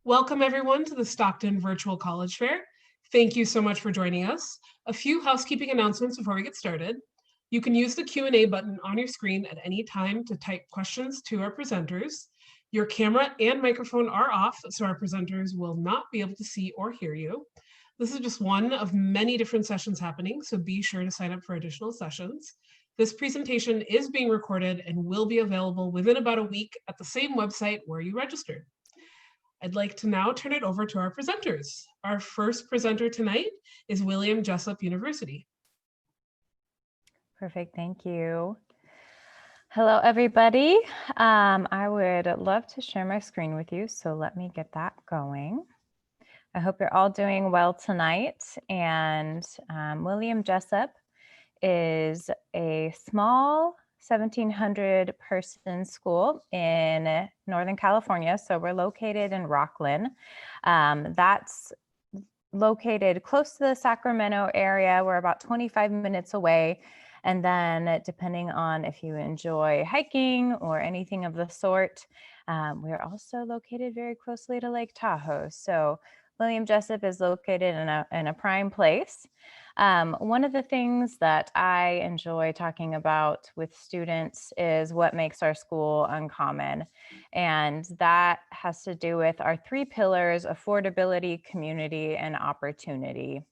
Welcome everyone to the Stockton Virtual College Fair. Thank you so much for joining us. A few housekeeping announcements before we get started. You can use the Q&A button on your screen at any time to type questions to our presenters. Your camera and microphone are off, so our presenters will not be able to see or hear you. This is just one of many different sessions happening, so be sure to sign up for additional sessions. This presentation is being recorded and will be available within about a week at the same website where you registered. I'd like to now turn it over to our presenters. Our first presenter tonight is Jessup University. Perfect, thank you. Hello, everybody. I would love to share my screen with you, so let me get that going. I hope you're all doing well tonight. And Jessup is a small 1,700 person school in Northern California. So we're located in Rockland. That's located close to the Sacramento area. We're about 25 minutes away. And then depending on if you enjoy hiking or anything of the sort, we're also located very closely to Lake Tahoe. So Jessup is located in a prime place. One of the things that I enjoy talking about with students is what makes our school uncommon. And that has to do with our three pillars: affordability, community, and opportunity.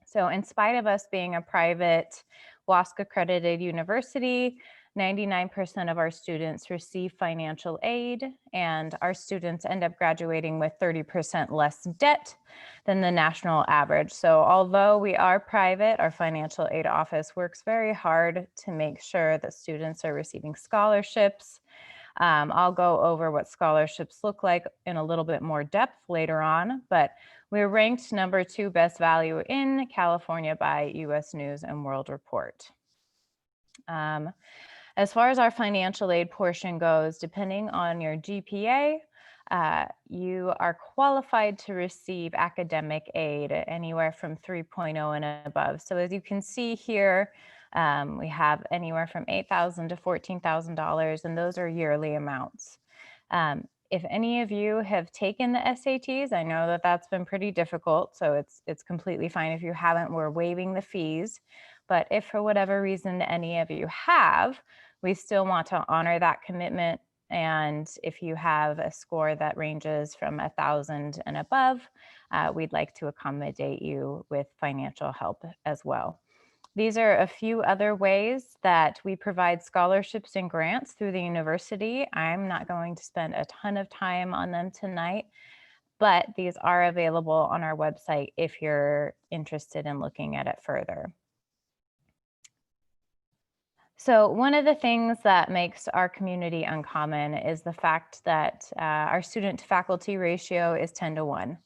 So in spite of us being a private WASC accredited university, 99% of our students receive financial aid, and our students end up graduating with 30% less debt than the national average. So although we are private, our financial aid office works very hard to make sure that students are receiving scholarships. I'll go over what scholarships look like in a little bit more depth later on, but we're ranked number 2 best value in California by US News and World Report. As far as our financial aid portion goes, depending on your GPA, you are qualified to receive academic aid anywhere from 3.0 and above. So as you can see here, we have anywhere from $8,000 to $14,000, and those are yearly amounts. If any of you have taken the SATs, I know that that's been pretty difficult, so it's completely fine. If you haven't, we're waiving the fees. But if for whatever reason any of you have, we still want to honor that commitment. And if you have a score that ranges from 1,000 and above, we'd like to accommodate you with financial help as well. These are a few other ways that we provide scholarships and grants through the university. I'm not going to spend a ton of time on them tonight, but these are available on our website if you're interested in looking at it further. So one of the things that makes our community uncommon is the fact that our student to faculty ratio is 10 to 1.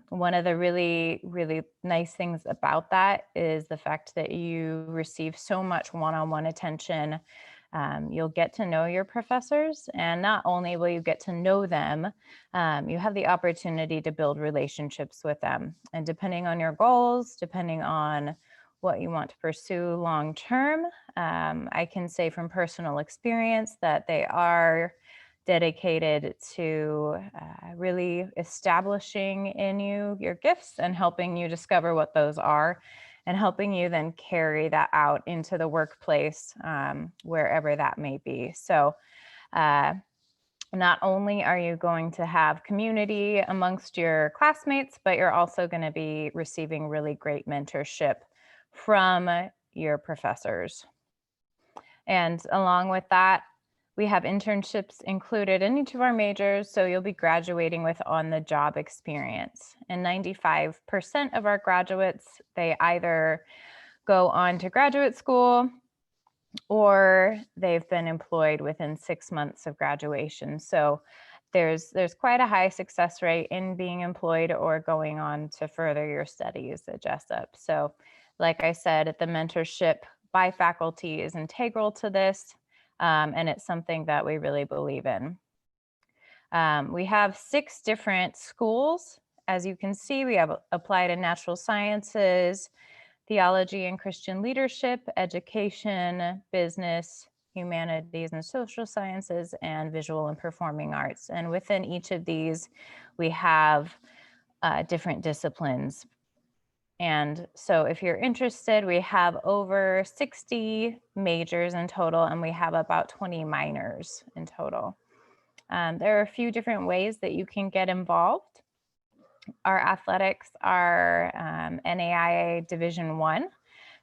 One of the really, really nice things about that is the fact that you receive so much one-on-one attention. You'll get to know your professors, and not only will you get to know them, you have the opportunity to build relationships with them. And depending on your goals, depending on what you want to pursue long-term, I can say from personal experience that they are dedicated to really establishing in you your gifts and helping you discover what those are, and helping you then carry that out into the workplace, wherever that may be. So not only are you going to have community amongst your classmates, but you're also going to be receiving really great mentorship from your professors. And along with that, we have internships included in each of our majors, so you'll be graduating with on-the-job experience. And 95% of our graduates, they either go on to graduate school or they've been employed within 6 months of graduation. So there's quite a high success rate in being employed or going on to further your studies at Jessup. So like I said, the mentorship by faculty is integral to this. And it's something that we really believe in. We have 6 different schools. As you can see, we have applied and natural sciences, theology and Christian leadership, education, business, humanities and social sciences, and visual and performing arts. And within each of these, we have different disciplines. And so if you're interested, we have over 60 majors in total, and we have about 20 minors in total. There are a few different ways that you can get involved. Our athletics are NAIA Division I.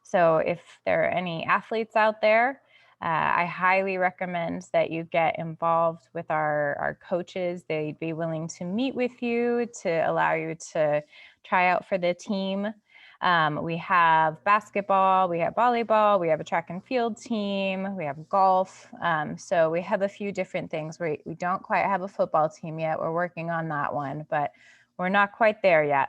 So if there are any athletes out there, I highly recommend that you get involved with our coaches. They'd be willing to meet with you to allow you to try out for the team. We have basketball, we have volleyball, we have a track and field team, we have golf. So we have a few different things. We don't quite have a football team yet. We're working on that one, but we're not quite there yet.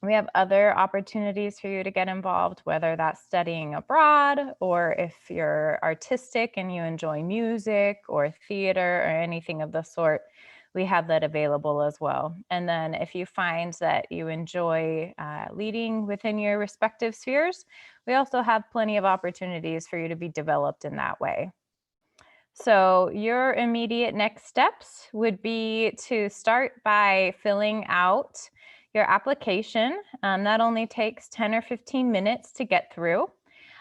We have other opportunities for you to get involved, whether that's studying abroad, or if you're artistic and you enjoy music or theater or anything of the sort, we have that available as well. And then if you find that you enjoy leading within your respective spheres, we also have plenty of opportunities for you to be developed in that way. So your immediate next steps would be to start by filling out your application. That only takes 10 or 15 minutes to get through.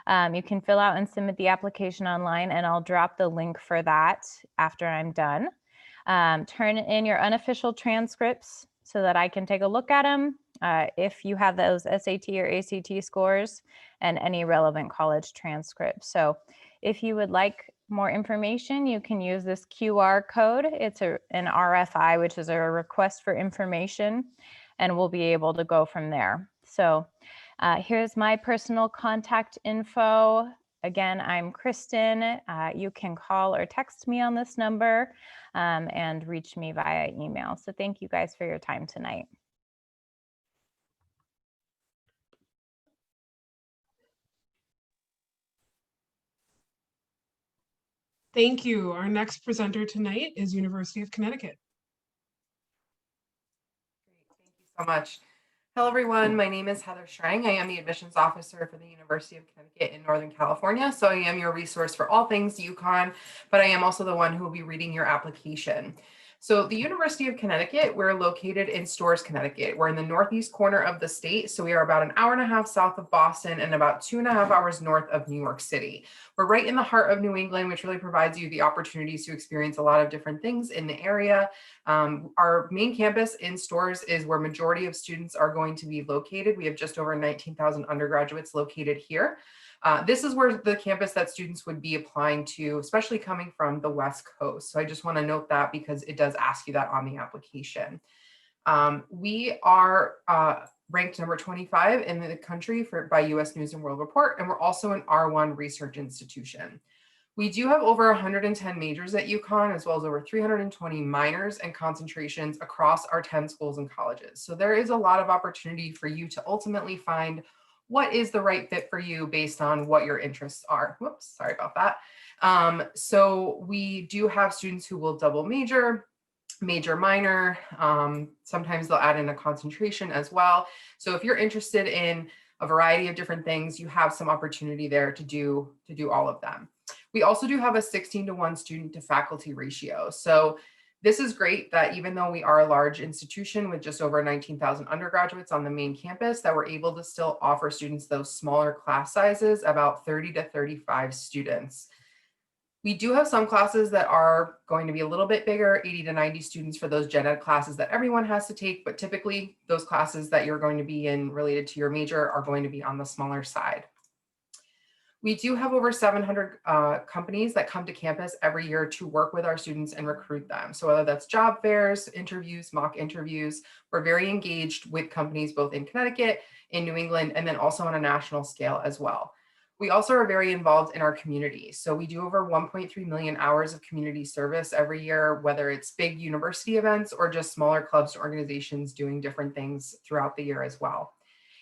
You can fill out and submit the application online, and I'll drop the link for that after I'm done. Turn in your unofficial transcripts so that I can take a look at them. If you have those SAT or ACT scores, and any relevant college transcripts. So if you would like more information, you can use this QR code. It's an RFI, which is a request for information, and we'll be able to go from there. So here's my personal contact info. Again, I'm Kristen. You can call or text me on this number and reach me via email. So thank you guys for your time tonight. Thank you. Our next presenter tonight is University of Connecticut. Great, thank you so much. Hello, everyone. My name is Heather Schrang. I am the admissions officer for the University of Connecticut in Northern California. So I am your resource for all things UConn, but I am also the one who will be reading your application. So the University of Connecticut, we're located in Storrs, Connecticut. We're in the northeast corner of the state. So we are about an hour and a half south of Boston and about 2.5 hours north of New York City. We're right in the heart of New England, which really provides you the opportunities to experience a lot of different things in the area. Our main campus in Storrs is where majority of students are going to be located. We have just over 19,000 undergraduates located here. This is where the campus that students would be applying to, especially coming from the West Coast. So I just want to note that because it does ask you that on the application. We are ranked number 25 in the country by US News and World Report, and we're also an R1 research institution. We do have over 110 majors at UConn, as well as over 320 minors and concentrations across our 10 schools and colleges. So there is a lot of opportunity for you to ultimately find what is the right fit for you based on what your interests are. Whoops, sorry about that. So we do have students who will double major, minor. Sometimes they'll add in a concentration as well. So if you're interested in a variety of different things, you have some opportunity there to do all of them. We also do have a 16-to-1 student to faculty ratio. So this is great that even though we are a large institution with just over 19,000 undergraduates on the main campus, that we're able to still offer students those smaller class sizes, about 30 to 35 students. We do have some classes that are going to be a little bit bigger, 80 to 90 students for those gen ed classes that everyone has to take, but typically those classes that you're going to be in related to your major are going to be on the smaller side. We do have over 700 companies that come to campus every year to work with our students and recruit them. So whether that's job fairs, interviews, mock interviews, we're very engaged with companies both in Connecticut, in New England, and then also on a national scale as well. We also are very involved in our community. So we do over 1.3 million hours of community service every year, whether it's big university events or just smaller clubs or organizations doing different things throughout the year as well.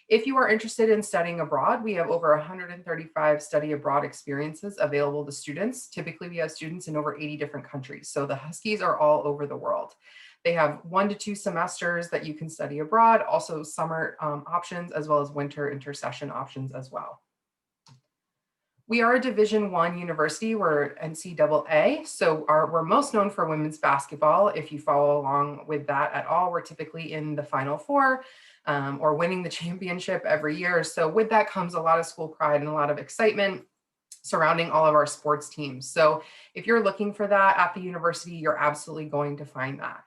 If you are interested in studying abroad, we have over 135 study abroad experiences available to students. Typically, we have students in over 80 different countries. So the Huskies are all over the world. They have 1 to 2 semesters that you can study abroad, also summer options, as well as winter intersession options as well. We are a Division I university. We're NCAA, so we're most known for women's basketball. If you follow along with that at all, we're typically in the Final Four or winning the championship every year. So with that comes a lot of school pride and a lot of excitement surrounding all of our sports teams. So if you're looking for that at the university, you're absolutely going to find that.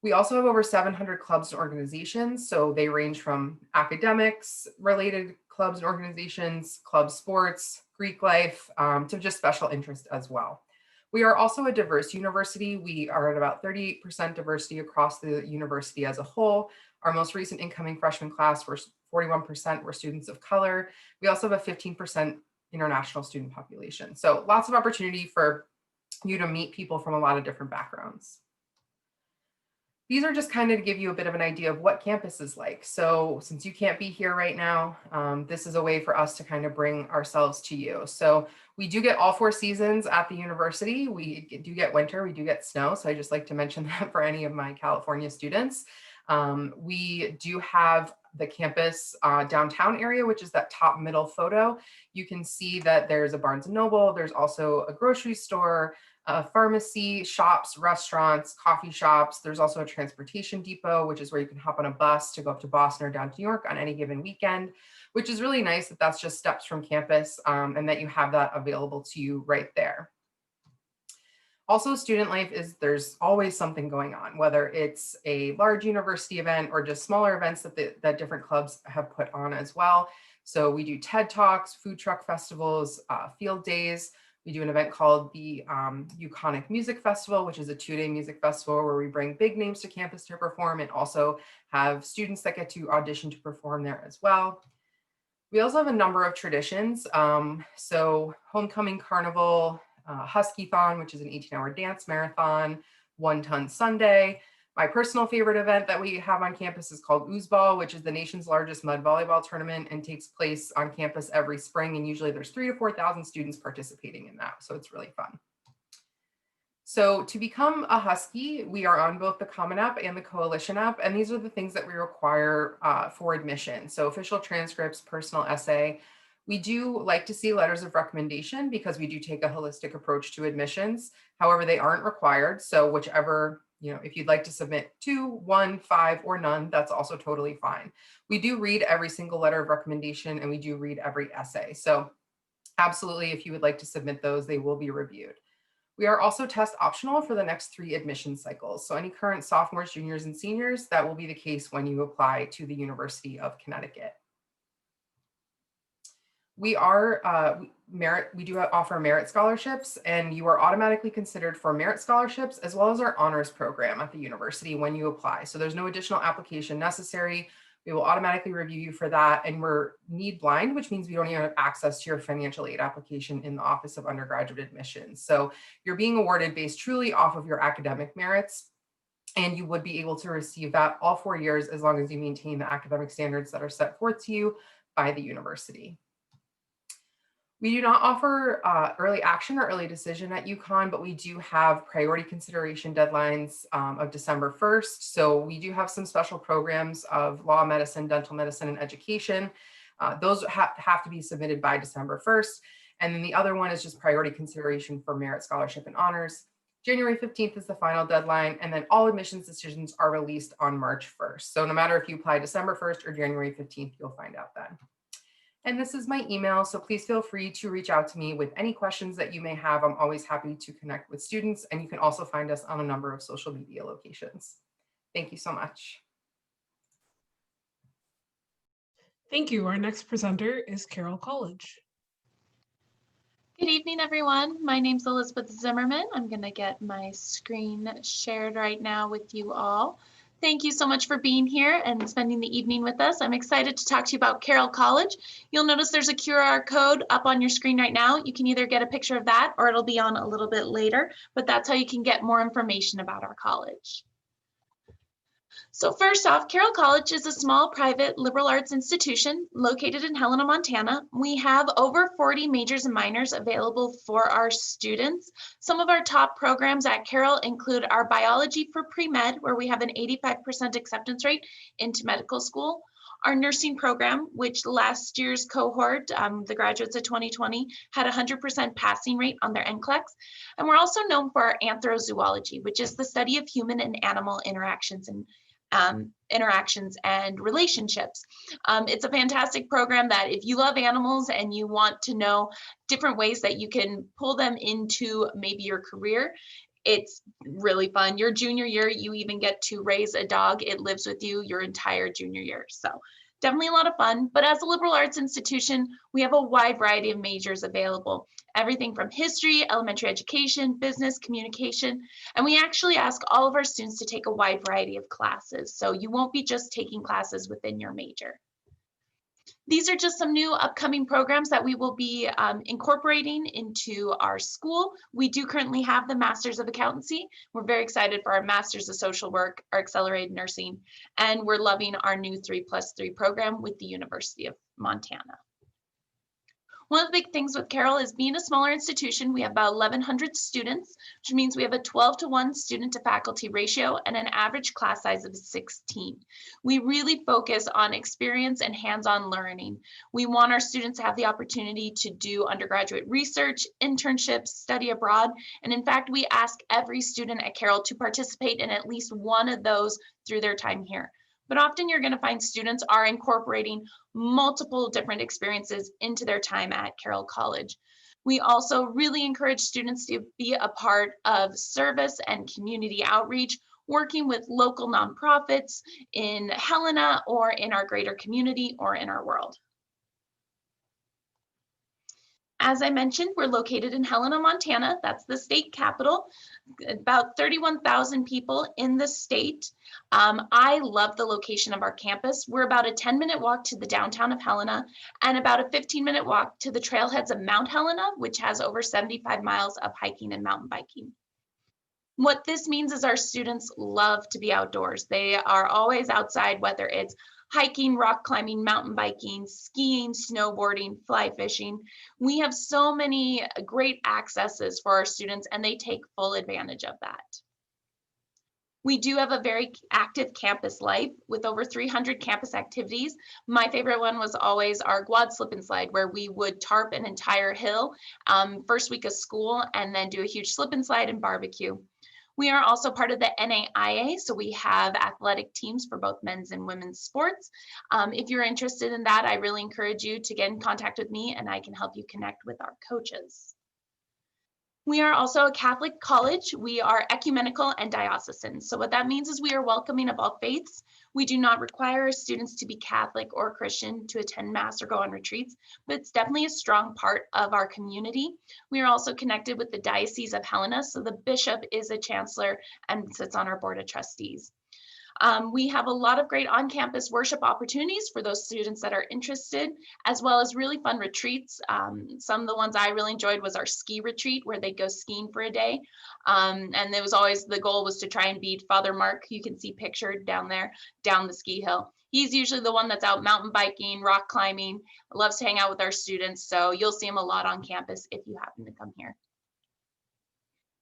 We also have over 700 clubs and organizations. So they range from academics related clubs and organizations, club sports, Greek life, to just special interest as well. We are also a diverse university. We are at about 38% diversity across the university as a whole. Our most recent incoming freshman class were 41% were students of color. We also have a 15% international student population. So lots of opportunity for you to meet people from a lot of different backgrounds. These are just kind of to give you a bit of an idea of what campus is like. So since you can't be here right now, this is a way for us to kind of bring ourselves to you. So we do get all 4 seasons at the university. We do get winter, we do get snow. So I just like to mention that for any of my California students. We do have the campus downtown area, which is that top middle photo. You can see that there's a Barnes and Noble. There's also a grocery store, a pharmacy, shops, restaurants, coffee shops. There's also a transportation depot, which is where you can hop on a bus to go up to Boston or down to New York on any given weekend, which is really nice that that's just steps from campus and that you have that available to you right there. Also, student life is there's always something going on, whether it's a large university event or just smaller events that different clubs have put on as well. So we do TED Talks, food truck festivals, field days. We do an event called the WACAC Music Festival, which is a 2-day music festival where we bring big names to campus to perform and also have students that get to audition to perform there as well. We also have a number of traditions. So Homecoming Carnival, Husky-thon, which is an 18-hour dance marathon, 1-ton Sunday. My personal favorite event that we have on campus is called Ooze Ball, which is the nation's largest mud volleyball tournament and takes place on campus every spring. And usually there's 3,000 to 4,000 students participating in that. So it's really fun. So to become a Husky, we are on both the Common App and the Coalition app. And these are the things that we require for admission. So official transcripts, personal essay. We do like to see letters of recommendation because we do take a holistic approach to admissions. However, they aren't required. So whichever, if you'd like to submit 2, 1, 5, or none, that's also totally fine. We do read every single letter of recommendation and we do read every essay. So absolutely, if you would like to submit those, they will be reviewed. We are also test optional for the next 3 admission cycles. So any current sophomores, juniors, and seniors, that will be the case when you apply to the University of Connecticut. We are we do offer merit scholarships, and you are automatically considered for merit scholarships as well as our honors program at the university when you apply. So there's no additional application necessary. We will automatically review you for that, and we're need blind, which means we don't even have access to your financial aid application in the Office of Undergraduate Admissions. So you're being awarded based truly off of your academic merits, and you would be able to receive that all 4 years as long as you maintain the academic standards that are set forth to you by the university. We do not offer early action or early decision at UConn, but we do have priority consideration deadlines of December 1st. So we do have some special programs of law, medicine, dental medicine, and education. Those have to be submitted by December 1st. And then the other one is just priority consideration for merit scholarship and honors. January 15th is the final deadline, and then all admissions decisions are released on March 1st. So no matter if you apply December 1st or January 15th, you'll find out then. And this is my email, so please feel free to reach out to me with any questions that you may have. I'm always happy to connect with students, and you can also find us on a number of social media locations. Thank you so much. Thank you. Our next presenter is Carroll College. Good evening, everyone. My name's Elizabeth Zimmerman. I'm going to get my screen shared right now with you all. Thank you so much for being here and spending the evening with us. I'm excited to talk to you about Carroll College. You'll notice there's a QR code up on your screen right now. You can either get a picture of that or it'll be on a little bit later, but that's how you can get more information about our college. So first off, Carroll College is a small private liberal arts institution located in Helena, Montana. We have over 40 majors and minors available for our students. Some of our top programs at Carroll include our biology for pre-med, where we have an 85% acceptance rate into medical school. Our nursing program, which last year's cohort, the graduates of 2020, had 100% passing rate on their NCLEX. And we're also known for our anthrozoology, which is the study of human and animal interactions and relationships. It's a fantastic program that if you love animals and you want to know different ways that you can pull them into maybe your career, it's really fun. Your junior year, you even get to raise a dog. It lives with you your entire junior year. So definitely a lot of fun. But as a liberal arts institution, we have a wide variety of majors available. Everything from history, elementary education, business, communication. And we actually ask all of our students to take a wide variety of classes. So you won't be just taking classes within your major. These are just some new upcoming programs that we will be incorporating into our school. We do currently have the Masters of Accountancy. We're very excited for our Masters of Social Work, our Accelerated Nursing, and we're loving our new 3+3 program with the University of Montana. One of the big things with Carroll is being a smaller institution. We have about 1,100 students, which means we have a 12-to-1 student to faculty ratio and an average class size of 16. We really focus on experience and hands-on learning. We want our students to have the opportunity to do undergraduate research, internships, study abroad. And in fact, we ask every student at Carroll to participate in at least one of those through their time here. But often you're going to find students are incorporating multiple different experiences into their time at Carroll College. We also really encourage students to be a part of service and community outreach, working with local nonprofits in Helena or in our greater community or in our world. As I mentioned, we're located in Helena, Montana. That's the state capital. About 31,000 people in the state. I love the location of our campus. We're about a 10-minute walk to the downtown of Helena and about a 15-minute walk to the trailheads of Mount Helena, which has over 75 miles of hiking and mountain biking. What this means is our students love to be outdoors. They are always outside, whether it's hiking, rock climbing, mountain biking, skiing, snowboarding, fly fishing. We have so many great accesses for our students and they take full advantage of that. We do have a very active campus life with over 300 campus activities. My favorite one was always our quad slip and slide, where we would tarp an entire hill first week of school and then do a huge slip and slide and barbecue. We are also part of the NAIA, so we have athletic teams for both men's and women's sports. If you're interested in that, I really encourage you to get in contact with me and I can help you connect with our coaches. We are also a Catholic college. We are ecumenical and diocesan. So what that means is we are welcoming of all faiths. We do not require our students to be Catholic or Christian to attend Mass or go on retreats, but it's definitely a strong part of our community. We are also connected with the Diocese of Helena. So the bishop is a chancellor and sits on our board of trustees. We have a lot of great on-campus worship opportunities for those students that are interested, as well as really fun retreats. Some of the ones I really enjoyed was our ski retreat, where they go skiing for a day. And it was always, the goal was to try and beat Father Mark. You can see pictured down there, down the ski hill. He's usually the one that's out mountain biking, rock climbing, loves to hang out with our students. So you'll see him a lot on campus if you happen to come here.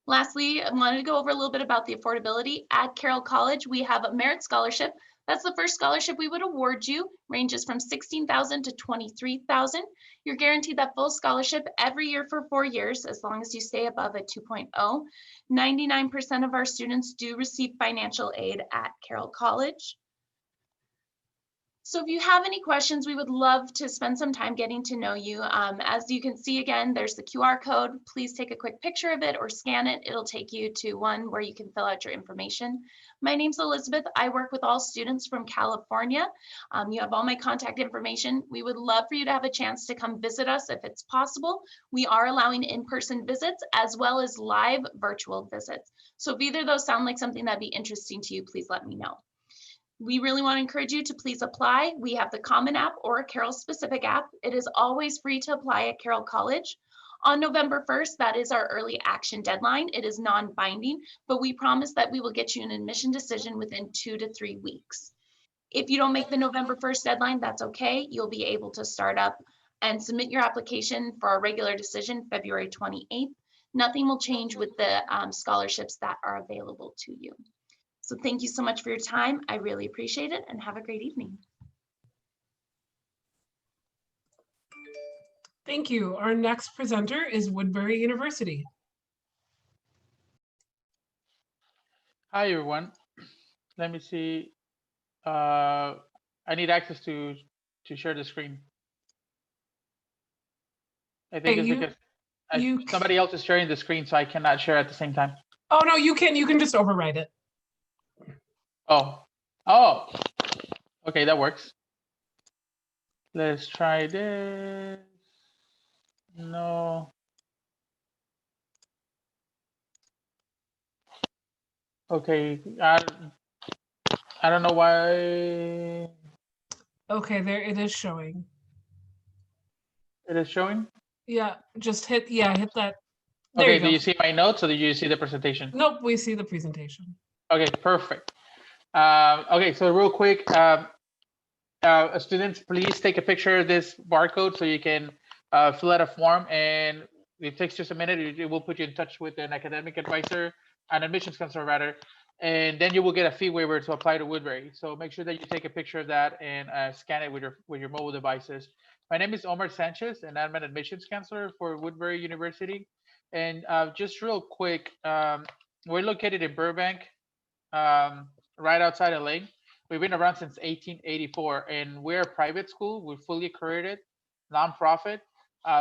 Lastly, I wanted to go over a little bit about the affordability. At Carroll College, we have a merit scholarship. That's the first scholarship we would award you, ranges from $16,000 to $23,000. You're guaranteed that full scholarship every year for 4 years, as long as you stay above a 2.0. 99% of our students do receive financial aid at Carroll College. So if you have any questions, we would love to spend some time getting to know you. As you can see, again, there's the QR code. Please take a quick picture of it or scan it. It'll take you to one where you can fill out your information. My name's Elizabeth. I work with all students from California. You have all my contact information. We would love for you to have a chance to come visit us if it's possible. We are allowing in-person visits as well as live virtual visits. So if either of those sound like something that'd be interesting to you, please let me know. We really want to encourage you to please apply. We have the Common App or a Carroll specific app. It is always free to apply at Carroll College. On November 1st, that is our early action deadline. It is non-binding, but we promise that we will get you an admission decision within 2 to 3 weeks. If you don't make the November 1st deadline, that's okay. You'll be able to start up and submit your application for our regular decision February 28th. Nothing will change with the scholarships that are available to you. So thank you so much for your time. I really appreciate it and have a great evening. Thank you. Our next presenter is Woodbury University. Hi, everyone. Let me see. I need access to share the screen. I think it's because somebody else is sharing the screen, so I cannot share at the same time. Oh, no, you can just override it. Oh, okay, that works. Let's try this. No. Okay, I don't know why Okay, there it is showing. it is showing. Yeah, just hit that. There Okay, you go. do you see my notes or do you see the presentation? Nope, we see the presentation. Okay, perfect. Okay, so real quick, students, please take a picture of this barcode so you can fill out a form, and it takes just a minute. It will put you in touch with an academic advisor, an admissions counselor rather, and then you will get a fee waiver to apply to Woodbury. So make sure that you take a picture of that and scan it with your mobile devices. My name is Omar Sanchez, and I'm an admissions counselor for Woodbury University. And just real quick, we're located in Burbank, right outside LA. We've been around since 1884, and we're a private school. We're fully accredited, nonprofit.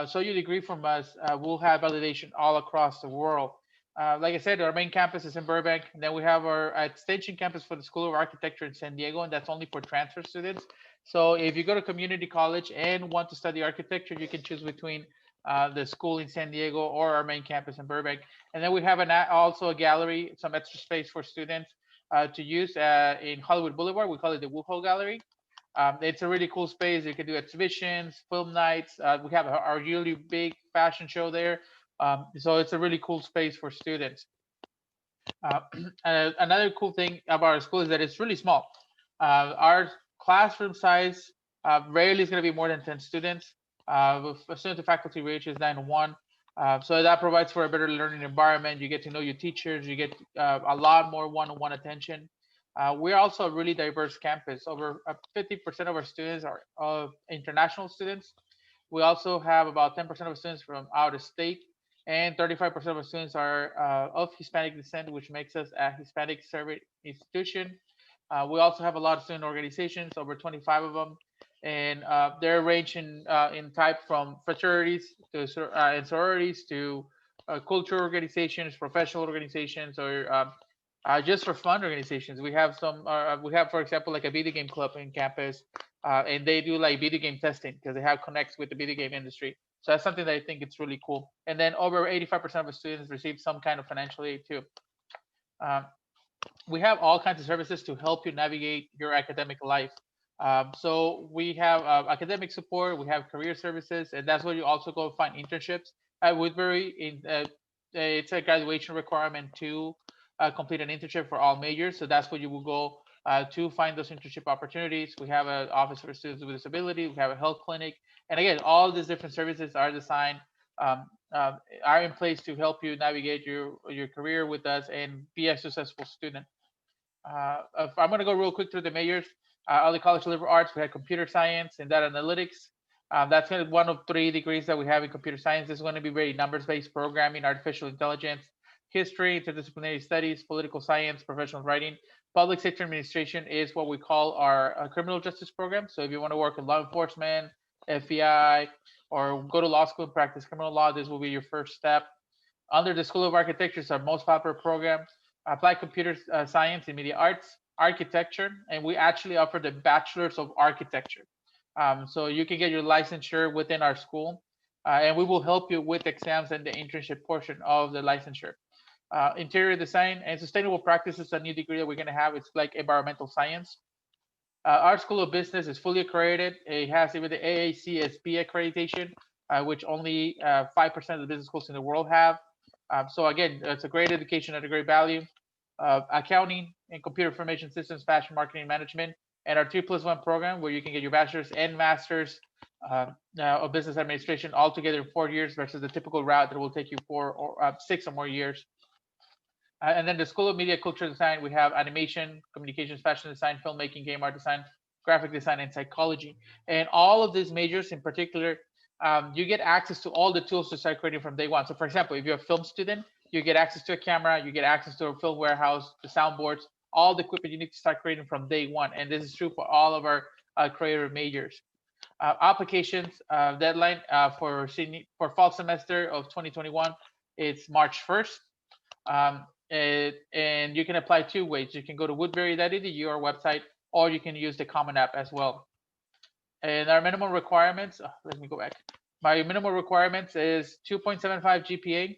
So your degree from us will have validation all across the world. Like I said, our main campus is in Burbank, and then we have our extension campus for the School of Architecture in San Diego, and that's only for transfer students. So if you go to community college and want to study architecture, you can choose between the school in San Diego or our main campus in Burbank. And then we have also a gallery, some extra space for students to use in Hollywood Boulevard. We call it the Wuho Gallery. It's a really cool space. You can do exhibitions, film nights. We have our yearly big fashion show there. So it's a really cool space for students. Another cool thing about our school is that it's really small. Our classroom size rarely is going to be more than 10 students. With student to faculty ratio is 9:1. So that provides for a better learning environment. You get to know your teachers. You get a lot more one-on-one attention. We're also a really diverse campus. Over 50% of our students are international students. We also have about 10% of students from out of state, and 35% of our students are of Hispanic descent, which makes us a Hispanic service institution. We also have a lot of student organizations, over 25 of them, and they're ranged in type from fraternities to and sororities to cultural organizations, professional organizations, or just for fun organizations. We have for example, like a video game club in campus, and they do like video game testing because they have connects with the video game industry. So that's something that I think it's really cool. And then over 85% of the students receive some kind of financial aid too. We have all kinds of services to help you navigate your academic life. So we have academic support, we have career services, and that's where you also go find internships at Woodbury. It's a graduation requirement to complete an internship for all majors. So that's where you will go to find those internship opportunities. We have an office for students with disability. We have a health clinic. And again, all these different services are designed, are in place to help you navigate your career with us and be a successful student. I'm going to go real quick through the majors. Early College Liberal Arts, we have computer science and data analytics. That's going to be one of 3 degrees that we have in computer science. It's going to be very numbers-based programming, artificial intelligence, history, interdisciplinary studies, political science, professional writing. Public sector administration is what we call our criminal justice program. So if you want to work in law enforcement, FBI, or go to law school and practice criminal law, this will be your first step. Under the School of Architecture is our most popular program. Applied computer science and media arts, architecture, and we actually offer the bachelor's of architecture. So you can get your licensure within our school, and we will help you with exams and the internship portion of the licensure. Interior design and sustainable practices, a new degree that we're going to have. It's like environmental science. Our School of Business is fully accredited. It has even the AACSB accreditation, which only 5% of the business schools in the world have. So again, it's a great education at a great value. Accounting and computer information systems, fashion, marketing, management, and our 3+1 program where you can get your bachelor's and master's of business administration all together in 4 years versus the typical route that will take you 4 or 6 or more years. And then the School of Media Culture Design, we have animation, communications, fashion design, filmmaking, game art design, graphic design, and psychology. And all of these majors in particular you get access to all the tools to start creating from day one. So for example, if you're a film student, you get access to a camera, you get access to a film warehouse, the soundboards, all the equipment you need to start creating from day one. And this is true for all of our creative majors. Applications deadline for fall semester of 2021, it's March 1st. And you can apply 2 ways. You can go to woodbury.edu, our website, or you can use the Common App as well. And our minimum requirements, let me go back. My minimum requirements is 2.75 GPA.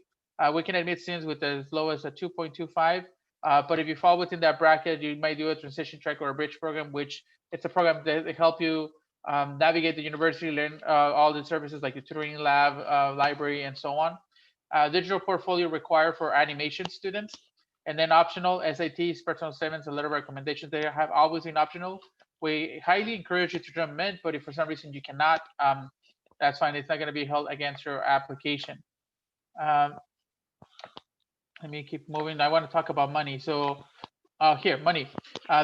We can admit students with as low as a 2.25. But if you fall within that bracket, you might do a transition track or a bridge program, which it's a program that help you navigate the university, learn all the services like the tutoring lab, library, and so on. Digital portfolio required for animation students. And then optional SATs, personal statements, and letter recommendations. They have always been optional. We highly encourage you to jump in, but if for some reason you cannot, that's fine. It's not going to be held against your application. Let me keep moving. I want to talk about money. So here, money.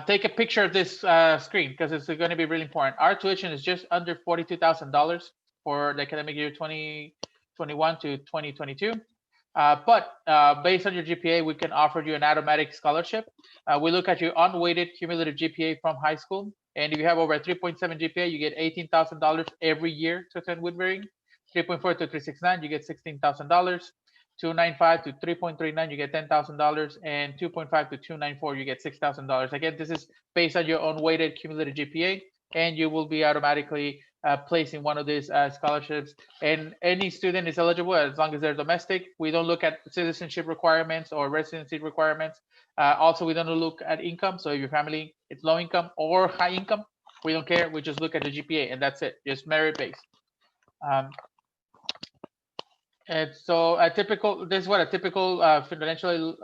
Take a picture of this screen because it's going to be really important. Our tuition is just under $42,000 for the academic year 2021 to 2022. But based on your GPA, we can offer you an automatic scholarship. We look at your unweighted cumulative GPA from high school. And if you have over a 3.7 GPA, you get $18,000 every year to attend Woodbury. 3.4 to 3.69, you get $16,000. 2.95 to 3.39, you get $10,000. And 2.5 to 2.94, you get $6,000. Again, this is based on your unweighted cumulative GPA, and you will be automatically placed in one of these scholarships. And any student is eligible as long as they're domestic. We don't look at citizenship requirements or residency requirements. Also, we don't look at income. So if your family is low income or high income, we don't care. We just look at the GPA and that's it, just merit based. And so this is what a typical financial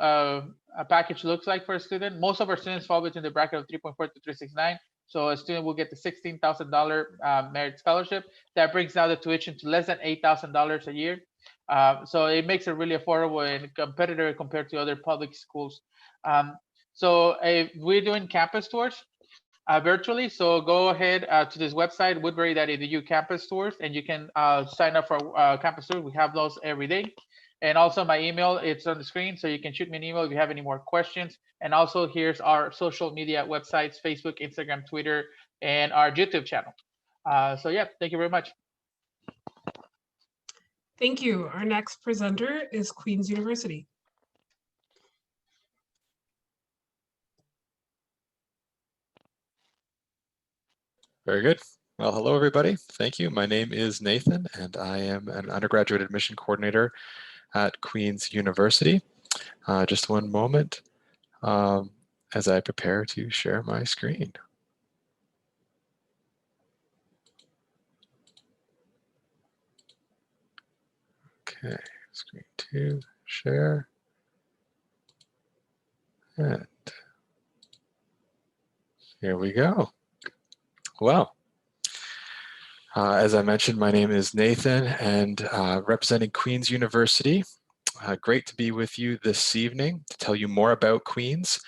package looks like for a student. Most of our students fall within the bracket of 3.4 to 3.69. So a student will get the $16,000 merit scholarship. That brings down the tuition to less than $8,000 a year. So it makes it really affordable and competitive compared to other public schools. So we're doing campus tours virtually. So go ahead to this website, woodbury.edu campus tours, and you can sign up for campus tours. We have those every day. And also my email, it's on the screen, so you can shoot me an email if you have any more questions. And also here's our social media websites, Facebook, Instagram, Twitter, and our YouTube channel. So yeah, thank you very much. Thank you. Our next presenter is Queen's University. Very good. Well, hello, everybody. Thank you. My name is Nathan, and I am an undergraduate admission coordinator at Queen's University. Just one moment as I prepare to share my screen. Okay, screen 2, share. And here we go. Well, as I mentioned, my name is Nathan, and representing Queen's University. Great to be with you this evening to tell you more about Queen's.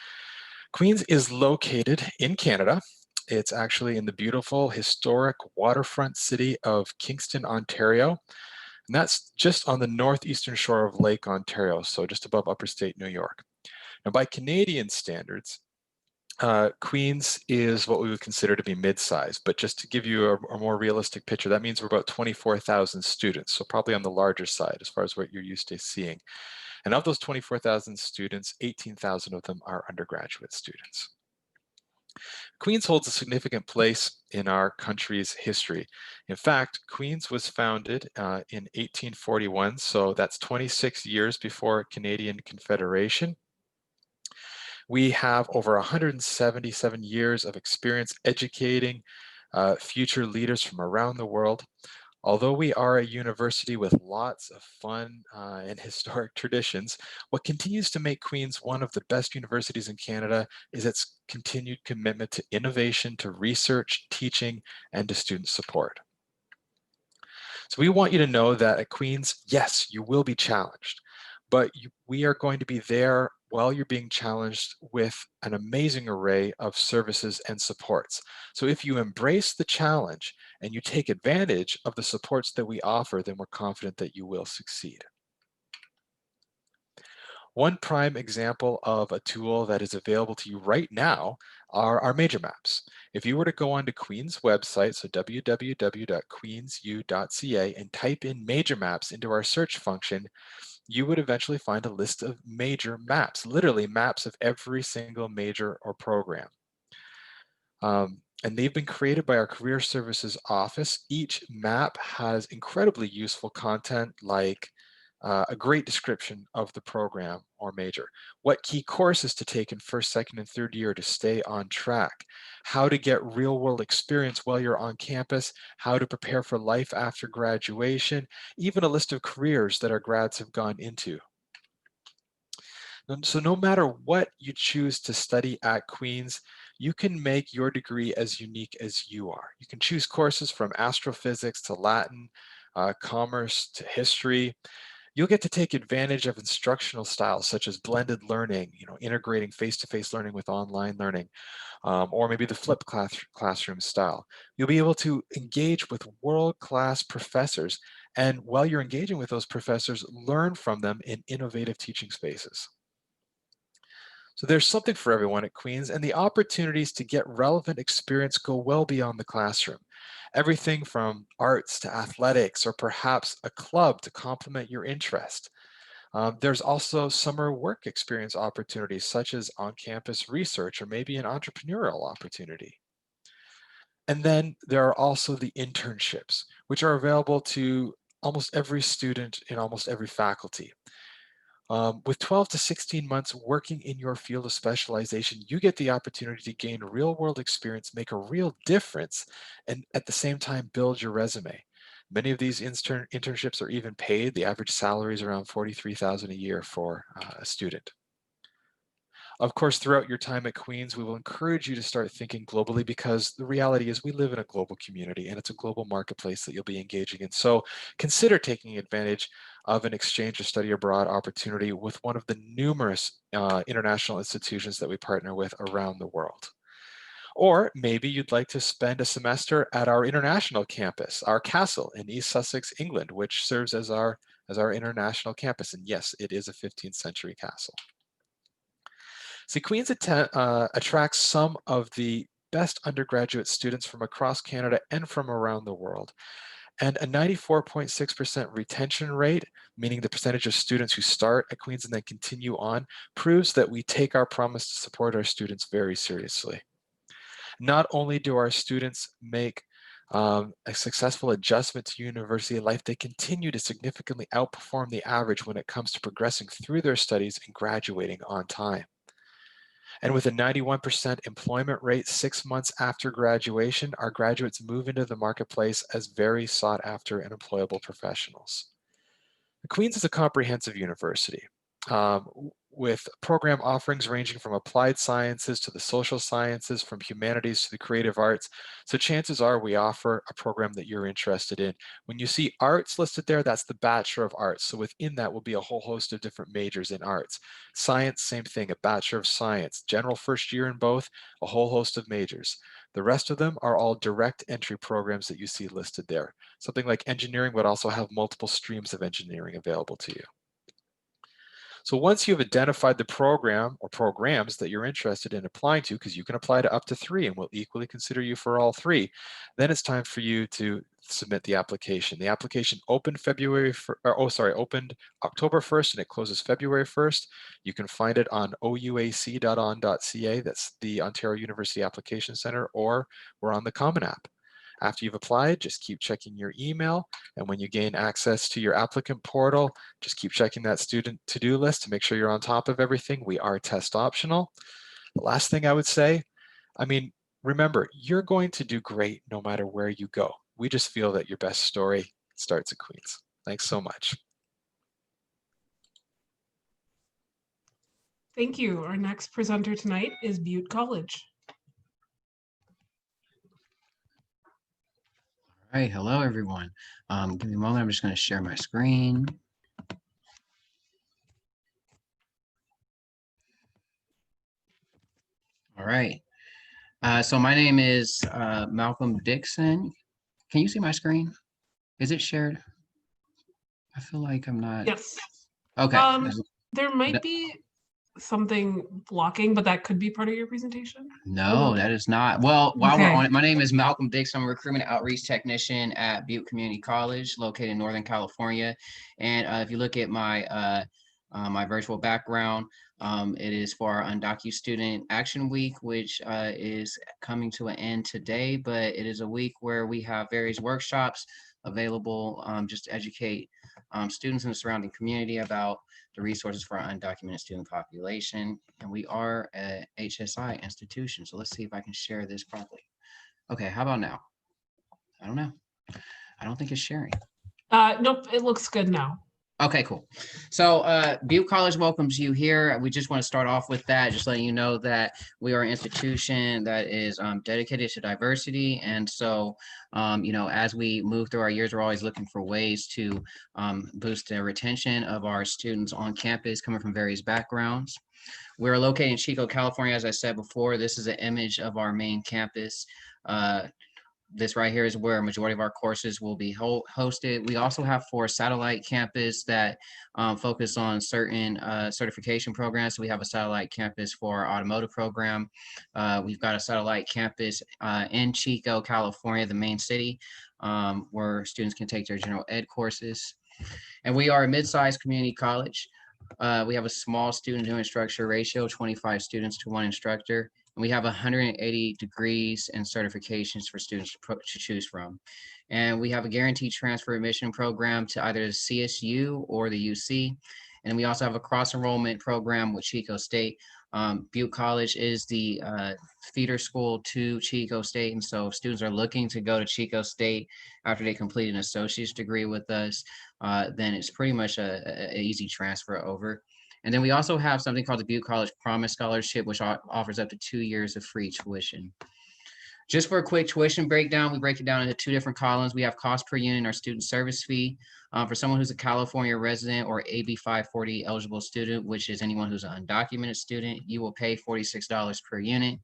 Queen's is located in Canada. It's actually in the beautiful historic waterfront city of Kingston, Ontario. And that's just on the northeastern shore of Lake Ontario, so just above upstate New York. Now, by Canadian standards, Queen's is what we would consider to be mid-sized, but just to give you a more realistic picture, that means we're about 24,000 students, so probably on the larger side as far as what you're used to seeing. And of those 24,000 students, 18,000 of them are undergraduate students. Queen's holds a significant place in our country's history. In fact, Queen's was founded in 1841, so that's 26 years before Canadian Confederation. We have over 177 years of experience educating future leaders from around the world. Although we are a university with lots of fun and historic traditions, what continues to make Queen's one of the best universities in Canada is its continued commitment to innovation, to research, teaching, and to student support. So we want you to know that at Queen's, yes, you will be challenged, but we are going to be there while you're being challenged with an amazing array of services and supports. So if you embrace the challenge and you take advantage of the supports that we offer, then we're confident that you will succeed. One prime example of a tool that is available to you right now are our major maps. If you were to go onto Queen's website, so www.queensu.ca, and type in major maps into our search function, you would eventually find a list of major maps, literally maps of every single major or program. And they've been created by our Career Services Office. Each map has incredibly useful content like a great description of the program or major, what key courses to take in first, second, and third year to stay on track, how to get real world experience while you're on campus, how to prepare for life after graduation, even a list of careers that our grads have gone into. So no matter what you choose to study at Queen's, you can make your degree as unique as you are. You can choose courses from astrophysics to Latin, commerce to history. You'll get to take advantage of instructional styles such as blended learning, integrating face-to-face learning with online learning, or maybe the flipped classroom style. You'll be able to engage with world-class professors, and while you're engaging with those professors, learn from them in innovative teaching spaces. So there's something for everyone at Queen's, and the opportunities to get relevant experience go well beyond the classroom. Everything from arts to athletics, or perhaps a club to complement your interest. There's also summer work experience opportunities such as on-campus research or maybe an entrepreneurial opportunity. And then there are also the internships, which are available to almost every student in almost every faculty. With 12 to 16 months working in your field of specialization, you get the opportunity to gain real world experience, make a real difference, and at the same time build your resume. Many of these internships are even paid. The average salary is around $43,000 a year for a student. Of course, throughout your time at Queen's, we will encourage you to start thinking globally, because the reality is we live in a global community and it's a global marketplace that you'll be engaging in. So consider taking advantage of an exchange or study abroad opportunity with one of the numerous international institutions that we partner with around the world. Or maybe you'd like to spend a semester at our international campus, our castle in East Sussex, England, which serves as our international campus. And yes, it is a 15th century castle. See, Queen's attracts some of the best undergraduate students from across Canada and from around the world. And a 94.6% retention rate, meaning the percentage of students who start at Queen's and then continue on, proves that we take our promise to support our students very seriously. Not only do our students make a successful adjustment to university life, they continue to significantly outperform the average when it comes to progressing through their studies and graduating on time. And with a 91% employment rate 6 months after graduation, our graduates move into the marketplace as very sought after and employable professionals. Queen's is a comprehensive university with program offerings ranging from applied sciences to the social sciences, from humanities to the creative arts. So chances are we offer a program that you're interested in. When you see arts listed there, that's the Bachelor of Arts. So within that will be a whole host of different majors in arts. Science, same thing, a Bachelor of Science. General first year in both, a whole host of majors. The rest of them are all direct entry programs that you see listed there. Something like engineering would also have multiple streams of engineering available to you. So once you've identified the program or programs that you're interested in applying to, because you can apply to up to 3 and we'll equally consider you for all 3, then it's time for you to submit the application. The application opened opened October 1st and it closes February 1st. You can find it on ouac.on.ca, that's the Ontario University Application Center, or we're on the Common App. After you've applied, just keep checking your email. And when you gain access to your applicant portal, just keep checking that student to-do list to make sure you're on top of everything. We are test optional. The last thing I would say, remember, you're going to do great no matter where you go. We just feel that your best story starts at Queen's. Thanks so much. Thank you. Our next presenter tonight is Butte College. All right, hello everyone. Give me a moment, I'm just going to share my screen. All right. So my name is Malcolm Dixon. Can you see my screen? Is it shared? I feel like I'm not. Yes. Okay. There might be something blocking, but that could be part of your presentation. No, that is not. Well, while we're Okay. on it, my name is Malcolm Dixon. I'm a recruitment outreach technician at Butte Community College, located in Northern California. And if you look at my my virtual background, it is for our Undocu Student Action Week, which is coming to an end today, but it is a week where we have various workshops available just to educate students in the surrounding community about the resources for our undocumented student population. And we are a HSI institution. So let's see if I can share this properly. Okay, how about now? I don't know. I don't think it's sharing. Nope, it looks good now. Okay, cool. So Butte College welcomes you here. We just want to start off with that, just letting you know that we are an institution that is dedicated to diversity. And so, you know, as we move through our years, we're always looking for ways to boost the retention of our students on campus coming from various backgrounds. We're located in Chico, California. As I said before, this is an image of our main campus. This right here is where a majority of our courses will be hosted. We also have 4 satellite campus that focus on certain certification programs. So we have a satellite campus for our automotive program. We've got a satellite campus in Chico, California, the main city, where students can take their general ed courses. And we are a mid-sized community college. We have a small student to instructor ratio, 25 students to 1 instructor. And we have 180 degrees and certifications for students to choose from. And we have a guaranteed transfer admission program to either the CSU or the UC. And we also have a cross enrollment program with Chico State. Butte College is the feeder school to Chico State. And so if students are looking to go to Chico State after they complete an associate's degree with us, then it's pretty much a easy transfer over. And then we also have something called the Butte College Promise Scholarship, which offers up to 2 years of free tuition. Just for a quick tuition breakdown, we break it down into 2 different columns. We have cost per unit, our student service fee. For someone who's a California resident or AB 540 eligible student, which is anyone who's an undocumented student, you will pay $46 per unit.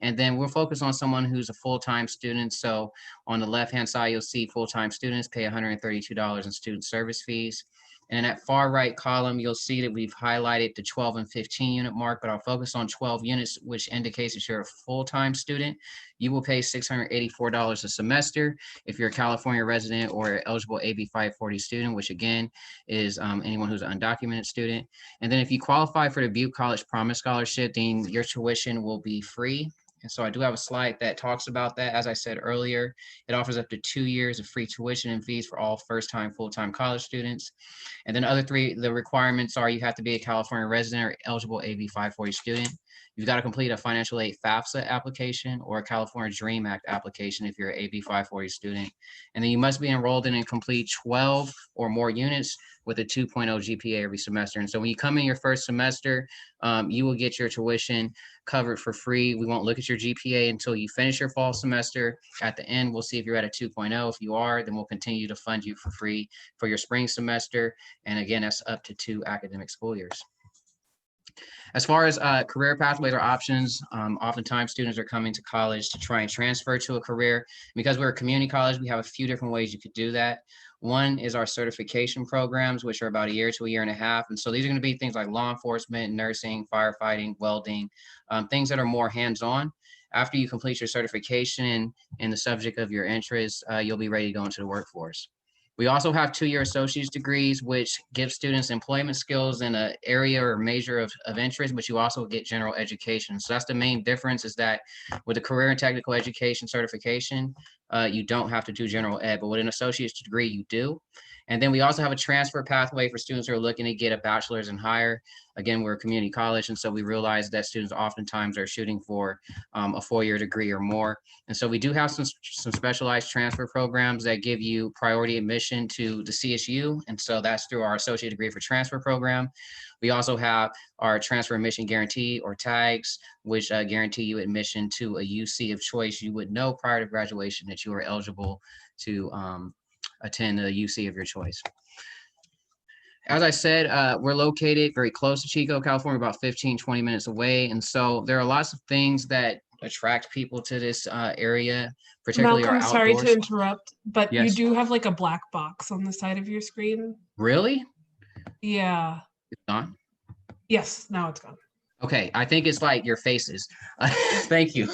And then we'll focus on someone who's a full-time student. So on the left-hand side, you'll see full-time students pay $132 in student service fees. And in that far right column, you'll see that we've highlighted the 12 and 15 unit mark, but I'll focus on 12 units, which indicates that you're a full-time student. You will pay $684 a semester if you're a California resident or eligible AB 540 student, which again is anyone who's an undocumented student. And then if you qualify for the Butte College Promise Scholarship, then your tuition will be free. And so I do have a slide that talks about that. As I said earlier, it offers up to 2 years of free tuition and fees for all first-time, full-time college students. And then the requirements are you have to be a California resident or eligible AB 540 student. You've got to complete a financial aid FAFSA application or a California DREAM Act application if you're an AB 540 student. And then you must be enrolled in and complete 12 or more units with a 2.0 GPA every semester. And so when you come in your first semester, you will get your tuition covered for free. We won't look at your GPA until you finish your fall semester. At the end, we'll see if you're at a 2.0. If you are, then we'll continue to fund you for free for your spring semester. And again, that's up to 2 academic school years. As far as career pathways or options, oftentimes students are coming to college to try and transfer to a career. Because we're a community college, we have a few different ways you could do that. One is our certification programs, which are about 1 year to 1.5 years. And so these are going to be things like law enforcement, nursing, firefighting, welding, things that are more hands-on. After you complete your certification in the subject of your interest, you'll be ready to go into the workforce. We also have 2-year associate's degrees, which give students employment skills in an area or major of interest, but you also get general education. So that's the main difference, is that with a career and technical education certification, you don't have to do general ed, but with an associate's degree, you do. And then we also have a transfer pathway for students who are looking to get a bachelor's and higher. Again, we're a community college, and so we realize that students oftentimes are shooting for a 4-year degree or more. And so we do have some specialized transfer programs that give you priority admission to the CSU. And so that's through our associate degree for transfer program. We also have our transfer admission guarantee, or tags, which guarantee you admission to a UC of choice. You would know prior to graduation that you are eligible to attend the UC of your choice. as I said, we're located very close to Chico, California, about 15, 20 minutes away. And so there are lots of things that attract people to this area, particularly our Malcolm, sorry to outdoors. interrupt, but you Yes. do have like a black box on the side of your screen. Really? Yeah. It's not? Yes, now it's gone. Okay, I think it's like your faces. Thank you.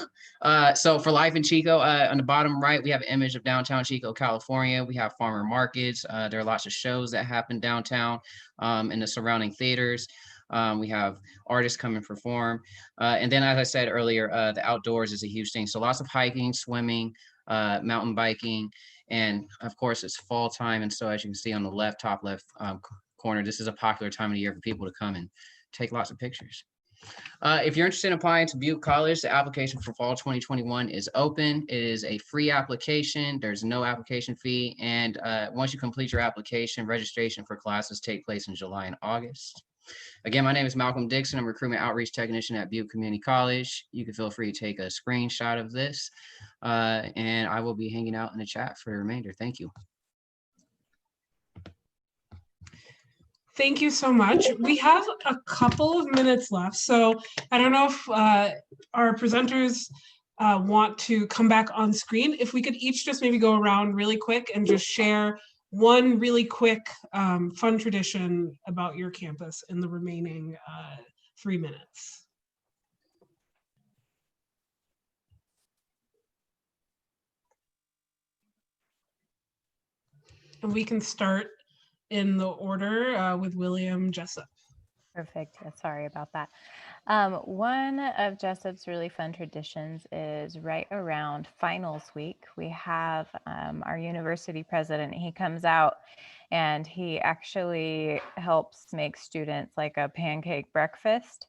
So for Life in Chico, on the bottom right, we have an image of downtown Chico, California. We have farmer markets. There are lots of shows that happen downtown in the surrounding theaters. We have artists come and perform. And then, as I said earlier, the outdoors is a huge thing. So lots of hiking, swimming, mountain biking, and of course, it's fall time. And so as you can see on the left, top left corner, this is a popular time of the year for people to come and take lots of pictures. If you're interested in applying to Butte College, the application for fall 2021 is open. It is a free application. There's no application fee. And once you complete your application, registration for classes take place in July and August. Again, my name is Malcolm Dixon. I'm a recruitment outreach technician at Butte Community College. You can feel free to take a screenshot of this. And I will be hanging out in the chat for the remainder. Thank you. Thank you so much. We have a couple of minutes left, so I don't know if our presenters want to come back on screen. If we could each just maybe go around really quick and just share one really quick fun tradition about your campus in the remaining 3 minutes. And we can start in the order with William Jessup. Perfect. Yeah, sorry about that. One of Jessup's really fun traditions is right around finals week. We have our university president. He comes out and he actually helps make students like a pancake breakfast.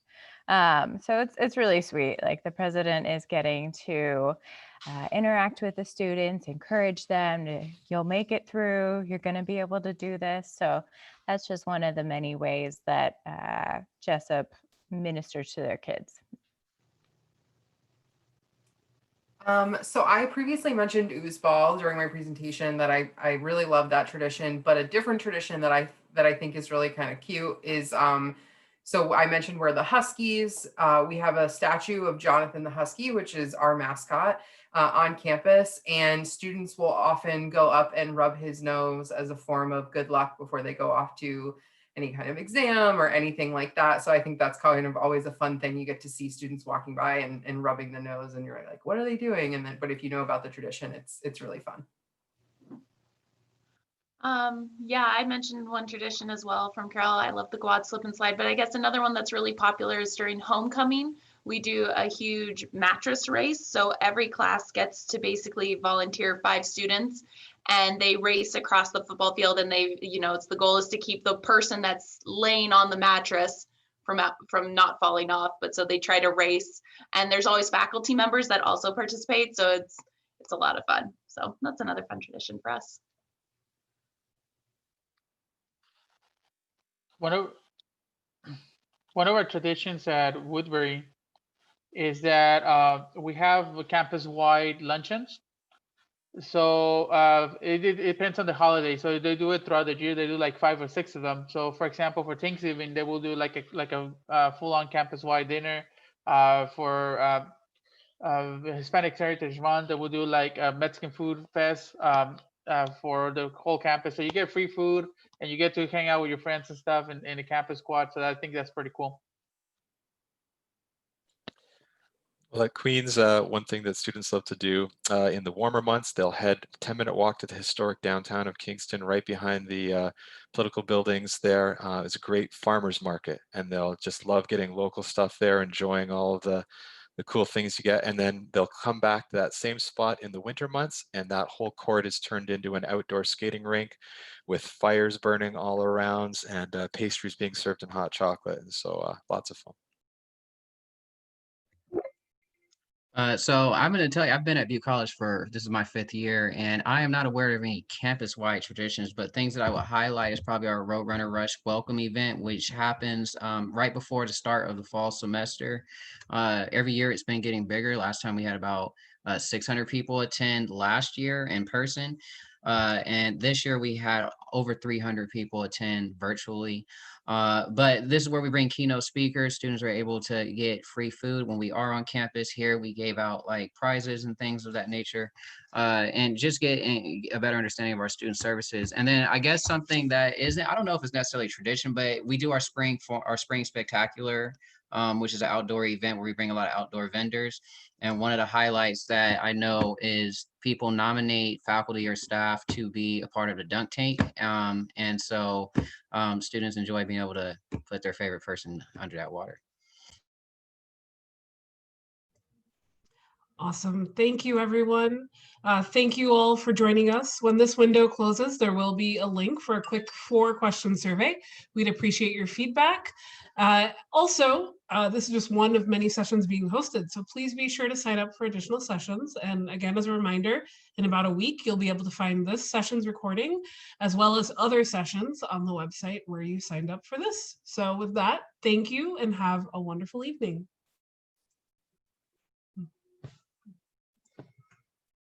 So it's really sweet. Like the president is getting to interact with the students, encourage them to, you'll make it through, you're going to be able to do this. So that's just one of the many ways that Jessup ministers to their kids. So I previously mentioned oozeball during my presentation that I really love that tradition, but a different tradition that I think is really kind of cute is so I mentioned we're the Huskies. We have a statue of Jonathan the Husky, which is our mascot on campus, and students will often go up and rub his nose as a form of good luck before they go off to any kind of exam or anything like that. So I think that's kind of always a fun thing. You get to see students walking by and rubbing the nose, and you're like, what are they doing? And then, but if you know about the tradition, it's really fun. Yeah, I mentioned one tradition as well from Carroll. I love the quad slip and slide, but I guess another one that's really popular is during homecoming. We do a huge mattress race. So every class gets to basically volunteer 5 students, and they race across the football field, and they, it's the goal is to keep the person that's laying on the mattress from not falling off. But so they try to race, and there's always faculty members that also participate. So it's a lot of fun. So that's another fun tradition for us. One of our traditions at Woodbury is that we have campus-wide luncheons. So it depends on the holiday. So they do it throughout the year. They do like 5 or 6 of them. So for example, for Thanksgiving, they will do like a full-on campus-wide dinner. For Hispanic Heritage Month, they will do like a Mexican food fest for the whole campus. So you get free food and you get to hang out with your friends and stuff in the campus squad. So I think that's pretty cool. Well, at Queens, one thing that students love to do in the warmer months, they'll head 10-minute walk to the historic downtown of Kingston, right behind the political buildings there. It's a great farmer's market, and they'll just love getting local stuff there, enjoying all of the cool things you get. And then they'll come back to that same spot in the winter months, and that whole court is turned into an outdoor skating rink with fires burning all around and pastries being served in hot chocolate. And so lots of fun. So I'm going to tell you, I've been at Butte College this is my 5th year, and I am not aware of any campus-wide traditions, but things that I would highlight is probably our Roadrunner Rush welcome event, which happens right before the start of the fall semester. Every year it's been getting bigger. Last time we had about 600 people attend last year in person. And this year we had over 300 people attend virtually. But this is where we bring keynote speakers. Students are able to get free food when we are on campus. Here we gave out like prizes and things of that nature, and just get a better understanding of our student services. And then I guess something that isn't, I don't know if it's necessarily tradition, but we do our spring spectacular, which is an outdoor event where we bring a lot of outdoor vendors. And one of the highlights that I know is people nominate faculty or staff to be a part of the dunk tank. And so students enjoy being able to put their favorite person under that water. Awesome. Thank you, everyone. Thank you all for joining us. When this window closes, there will be a link for a quick 4-question survey. We'd appreciate your feedback. Also, this is just one of many sessions being hosted, so please be sure to sign up for additional sessions. And again, as a reminder, in about a week, you'll be able to find this session's recording, as well as other sessions on the website where you signed up for this. So with that, thank you and have a wonderful evening.